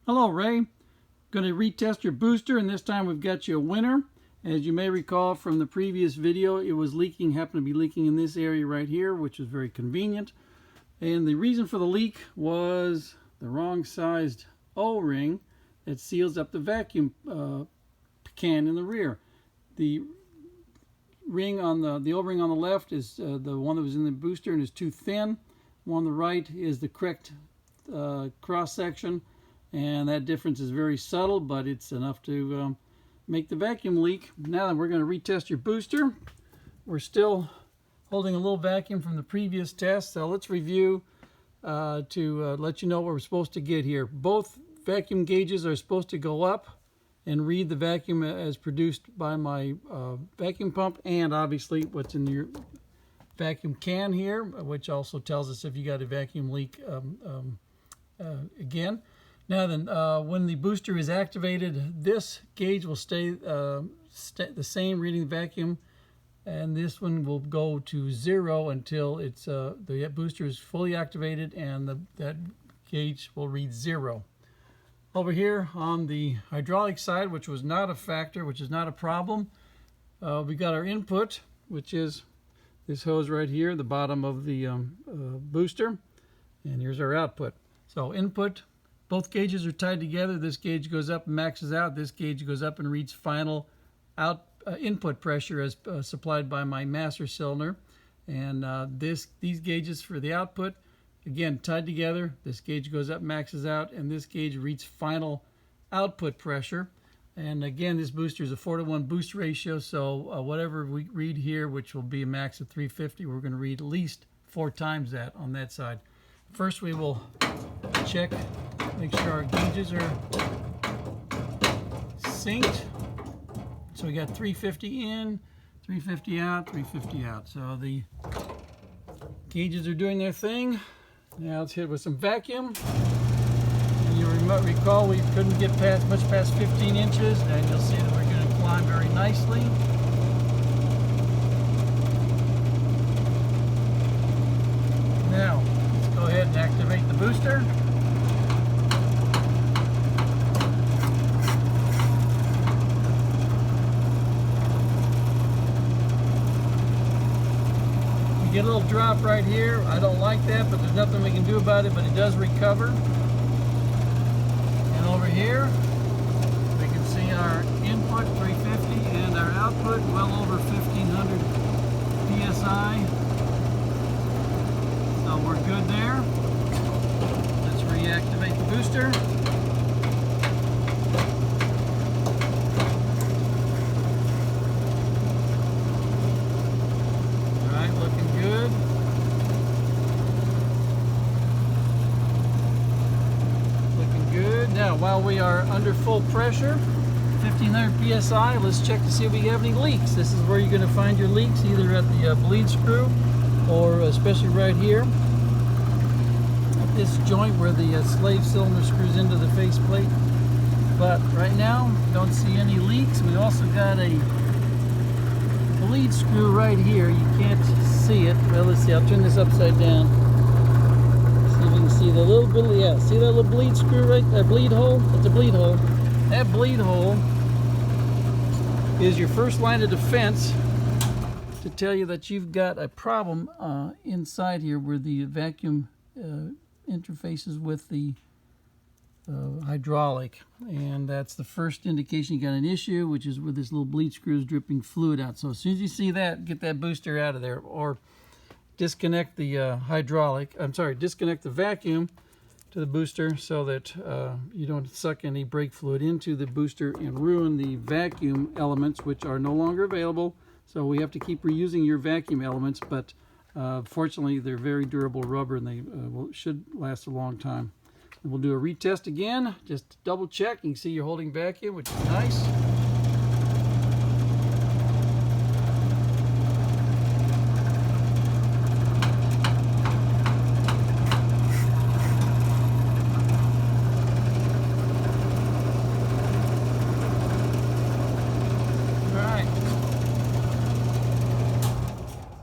Hello, Ray. Going to retest your booster, and this time we've got you a winner. As you may recall from the previous video, it was leaking, happened to be leaking in this area right here, which is very convenient. And the reason for the leak was the wrong sized O-ring that seals up the vacuum can in the rear. The ring on the O-ring on the left is the one that was in the booster and is too thin. One on the right is the correct cross section, and that difference is very subtle, but it's enough to make the vacuum leak. Now that we're going to retest your booster, we're still holding a little vacuum from the previous test, so let's review to let you know what we're supposed to get here. Both vacuum gauges are supposed to go up and read the vacuum as produced by my vacuum pump, and obviously what's in your vacuum can here, which also tells us if you got a vacuum leak again. Now then, when the booster is activated, this gauge will stay the same, reading the vacuum, and this one will go to 0 until it's the booster is fully activated, and that gauge will read 0. Over here on the hydraulic side, which was not a factor, which is not a problem, we got our input, which is this hose right here, the bottom of the booster, and here's our output. So input, both gauges are tied together. This gauge goes up and maxes out. This gauge goes up and reads final input pressure as supplied by my master cylinder. And these gauges for the output, again, tied together. This gauge goes up, maxes out, and this gauge reads final output pressure. And again, this booster is a 4-to-1 boost ratio, so whatever we read here, which will be a max of 350, we're going to read at least 4 times that on that side. First, we will check, make sure our gauges are synced. So we got 350 in, 350 out, 350 out. So the gauges are doing their thing. Now let's hit it with some vacuum. And you recall we couldn't get much past 15 inches, and you'll see that we're going to climb very nicely. Now, let's go ahead and activate the booster. You get a little drop right here. I don't like that, but there's nothing we can do about it, but it does recover. And over here, we can see our input 350 and our output well over 1500 psi. So we're good there. Let's reactivate the booster. All right, looking good. Now, while we are under full pressure, 1500 psi, let's check to see if we have any leaks. This is where you're going to find your leaks, either at the bleed screw or especially right here at this joint where the slave cylinder screws into the faceplate. But right now, don't see any leaks. We also got a bleed screw right here. You can't see it. Well, let's see. I'll turn this upside down. You can see the little bit, yeah, see that little bleed screw right there, bleed hole? That's a bleed hole. That bleed hole is your first line of defense to tell you that you've got a problem inside here where the vacuum interfaces with the hydraulic. And that's the first indication you got an issue, which is where this little bleed screw is dripping fluid out. So as soon as you see that, get that booster out of there, or disconnect the disconnect the vacuum to the booster so that you don't suck any brake fluid into the booster and ruin the vacuum elements, which are no longer available. So we have to keep reusing your vacuum elements, but fortunately they're very durable rubber, and they should last a long time. And we'll do a retest again, just to double check. You can see you're holding vacuum, which is nice.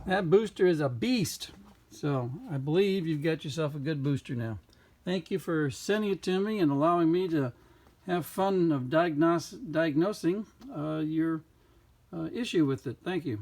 That booster is a beast. So I believe you've got yourself a good booster now. Thank you for sending it to me and allowing me to have fun of diagnosing your issue with it. Thank you.